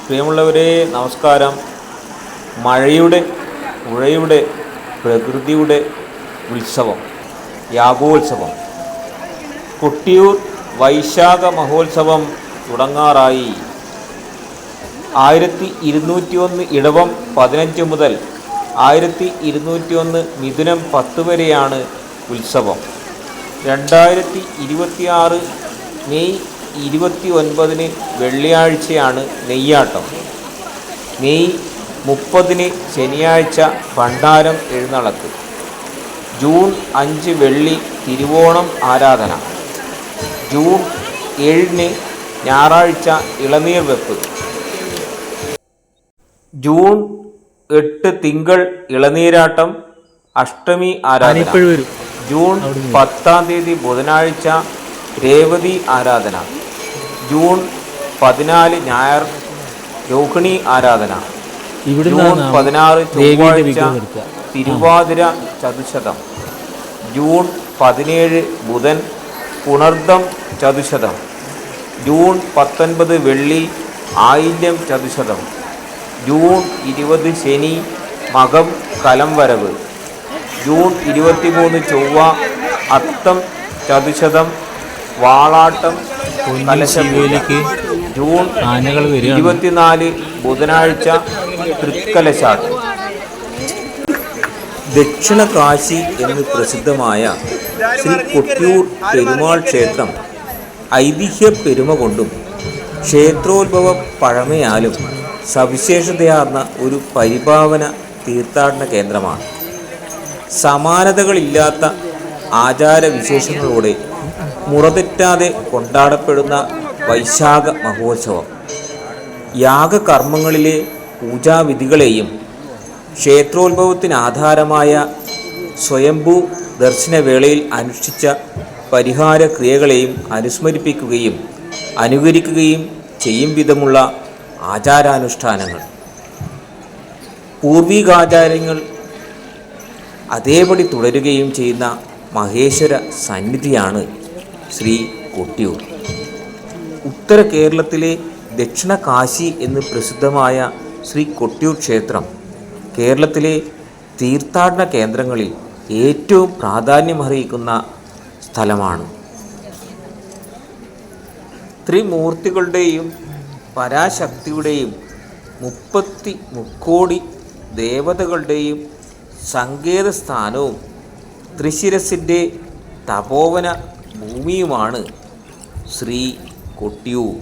പ്രിയമുള്ളവരെ നമസ്കാരം. മഴയുടെ, പുഴയുടെ, പ്രകൃതിയുടെ ഉത്സവം, യാഗോത്സവം കൊട്ടിയൂർ വൈശാഖ മഹോത്സവം തുടങ്ങാറായി. 1201 ഇടവം 15 മുതൽ 1201 മിഥുനം 10 വരെയാണ് ഉത്സവം. 2026 മെയ് 29 വെള്ളിയാഴ്ചയാണ് നെയ്യാട്ടം. മെയ് 30 ശനിയാഴ്ച ഭണ്ഡാരം എഴുന്നള്ളത്ത്. ജൂൺ 5 വെള്ളി തിരുവോണം ആരാധന. ജൂൺ 7 ഞായറാഴ്ച ഇളനീർ വെപ്പ്. ജൂൺ 8 തിങ്കൾ ഇളനീരാട്ടം, അഷ്ടമി ആരാധന. ജൂൺ 10 ബുധനാഴ്ച രേവതി ആരാധന. ജൂൺ 14 ഞായർ രോഹിണി ആരാധന. ജൂൺ 16 ചൊവ്വാഴ്ച തിരുവാതിര ചതുശതം. ജൂൺ 17 ബുധൻ പുണർദം ചതുശതം. ജൂൺ 19 വെള്ളി ആയില്യം ചതുശതം. ജൂൺ 20 ശനി മകം കലം വരവ്. ജൂൺ 23 ചൊവ്വ അത്തം ചതുശതം വാളാട്ടം കലശവേലിക്ക്. ജൂൺ 24 ബുധനാഴ്ച തൃക്കലശാട്ടം. ദക്ഷിണ കാശി എന്ന് പ്രസിദ്ധമായ ശ്രീ കൊട്ടിയൂർ പെരുമാൾ ക്ഷേത്രം ഐതിഹ്യ പെരുമ കൊണ്ടും ക്ഷേത്രോത്ഭവ പഴമയാലും സവിശേഷതയാർന്ന ഒരു പരിപാവന തീർത്ഥാടന കേന്ദ്രമാണ്. സമാനതകളില്ലാത്ത ആചാരവിശേഷങ്ങളോടെ മുറതെറ്റാതെ കൊണ്ടാടപ്പെടുന്ന വൈശാഖ മഹോത്സവം യാഗകർമ്മങ്ങളിലെ പൂജാവിധികളെയും ക്ഷേത്രോത്ഭവത്തിനാധാരമായ സ്വയംഭൂ ദർശനവേളയിൽ അനുഷ്ഠിച്ച പരിഹാര ക്രിയകളെയും അനുസ്മരിപ്പിക്കുകയും അനുകരിക്കുകയും ചെയ്യും വിധമുള്ള ആചാരാനുഷ്ഠാനങ്ങൾ, പൂർവികാചാര്യങ്ങൾ അതേപടി തുടരുകയും ചെയ്യുന്ന മഹേശ്വര സന്നിധിയാണ് ശ്രീ കൊട്ടിയൂർ. ഉത്തര കേരളത്തിലെ ദക്ഷിണ കാശി എന്ന് പ്രസിദ്ധമായ ശ്രീ കൊട്ടിയൂർ ക്ഷേത്രം കേരളത്തിലെ തീർത്ഥാടന കേന്ദ്രങ്ങളിൽ ഏറ്റവും പ്രാധാന്യമർഹിക്കുന്ന സ്ഥലമാണ്. ത്രിമൂർത്തികളുടെയും പരാശക്തിയുടെയും 30 മുക്കോടി ദേവതകളുടെയും സങ്കേതസ്ഥാനവും ത്രിശിരസിൻ്റെ തപോവന ഭൂമിയുമാണ് ശ്രീ കൊട്ടിയൂർ.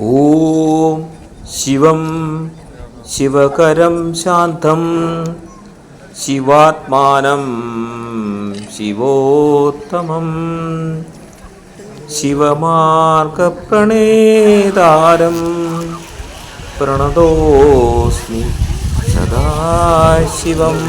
ഓം ശിവം ശിവകരം ശാന്തം ശിവാത്മാനം ശിവോത്തമം ശിവമാർഗപ്രണേതാരം പ്രണതോസ്മി സദാശിവം.